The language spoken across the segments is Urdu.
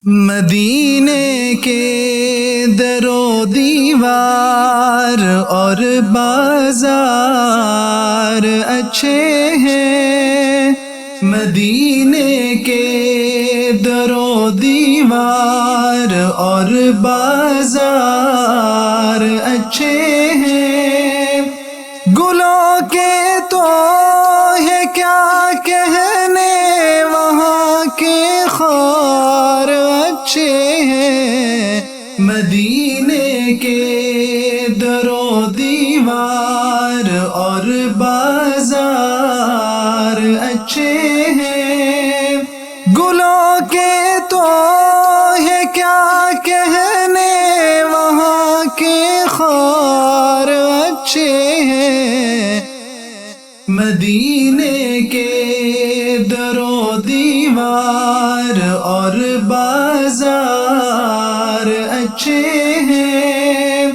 مدینے کے در و دیوار اور بازار اچھے ہیں، مدینے کے در و دیوار اور بازار اچھے ہیں، گلوں کے تو ہے کیا کہنے وہاں کے خار اچھے ہیں، مدینے کے در و دیوار اور بازار اچھے ہیں، گلوں کے تو ہے کیا کہنے وہاں کے خار اچھے ہیں، مدینے کے در و دیوار اور بازار اچھے ہیں،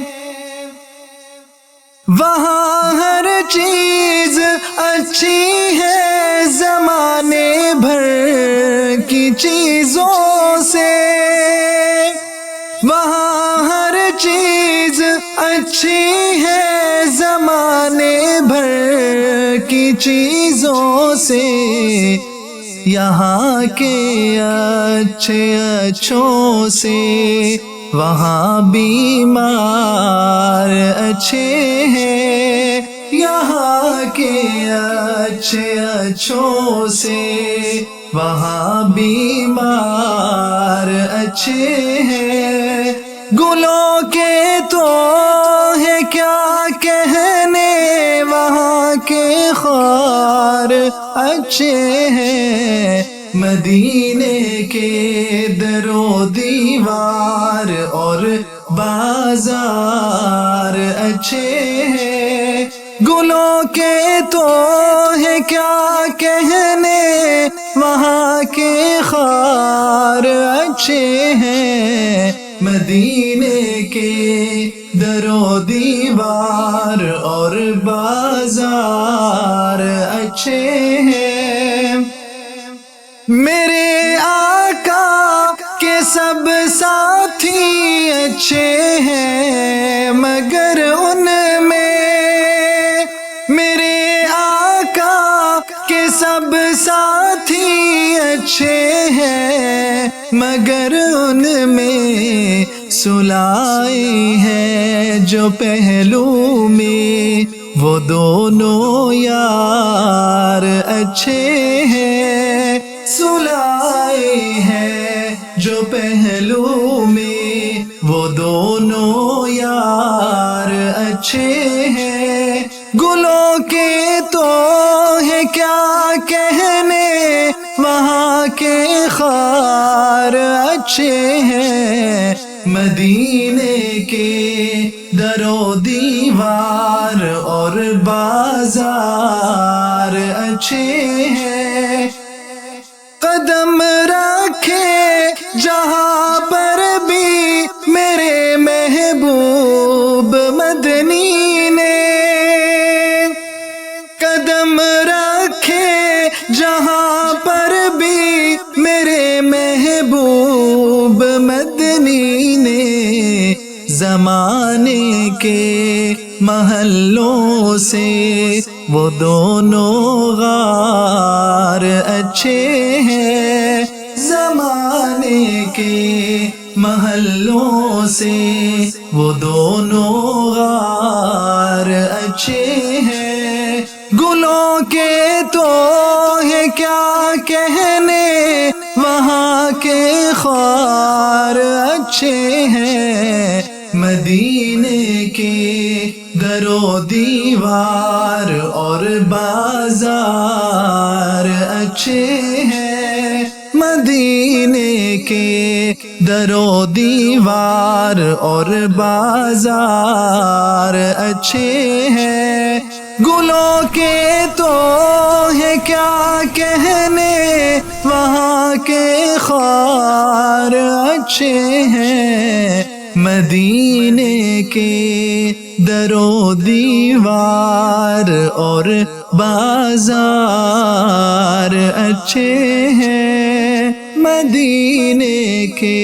وہاں ہر چیز اچھی ہے زمانے بھر کی چیزوں سے، وہاں ہر چیز اچھی ہے زمانے بھر کی چیزوں سے، یہاں کے اچھے اچھوں سے وہاں بیمار اچھے ہیں، یہاں کے اچھے اچھوں سے وہاں بیمار اچھے ہیں، گلوں کے تو ہے کیا کہنے وہاں کے خار اچھے ہیں، مدینے کے در و دیوار اور بازار اچھے ہیں، گلوں کے تو ہے کیا کہنے وہاں کے خار اچھے ہیں، مدینے کے در و دیوار اور بازار اچھے ہیں، میرے آقا کے سب ساتھی اچھے ہیں مگر ان میں، میرے آقا کے سب ساتھی اچھے ہیں مگر ان میں سلائے ہیں جو پہلو میں وہ دونوں یار اچھے ہیں، سلائے ہیں جو پہلو میں وہ دونوں یار اچھے ہیں، گلوں کے تو ہے کیا کہنے وہاں کے خار اچھے ہیں، مدینے کے در و دیوار اور بازار اچھے ہیں، قدم رکھے جہاں پر بھی میرے محبوب مدنی نے، قدم رکھے جہاں پر بھی میرے محبوب مدنی نے، زمانے کے محلوں سے وہ دونوں غار اچھے ہیں، زمانے کے محلوں سے وہ دونوں غار اچھے ہیں، گلوں کے تو ہے کیا کہنے وہاں کے خار اچھے ہیں، مدینے کے در و دیوار اور بازار اچھے ہیں، مدینے کے در و دیوار اور بازار اچھے ہیں، گلوں کے تو ہے کیا کہنے وہاں کے خار اچھے ہیں، مدینے کے در و دیوار اور بازار اچھے ہیں، مدینے کے